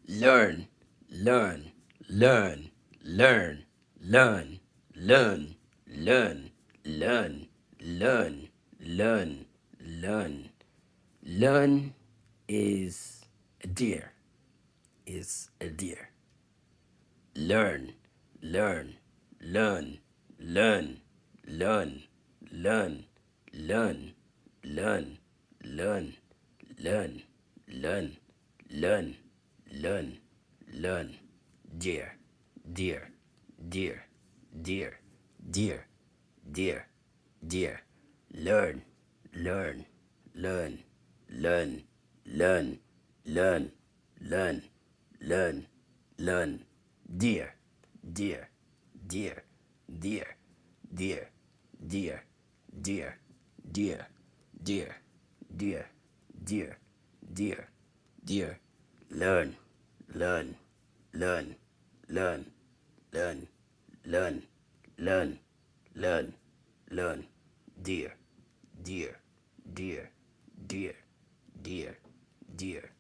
learn, learn, learn, learn, learn, learn, learn, learn, learn, learn, learn. Learn is a deer, is a deer. Learn, learn, learn, learn, learn, learn, learn, learn, learn, learn, learn, learn, learn, learn. Dear, dear, dear, dear, dear, dear, dear. Learn, learn, learn, learn, learn, learn, learn, learn, learn. Dear, dear, dear, dear, dear, dear, dear, dear, dear, dear, dear, dear, dear. Learn, learn, learn, learn, learn, learn, learn, learn, learn. Dear, dear, dear, dear, dear, dear.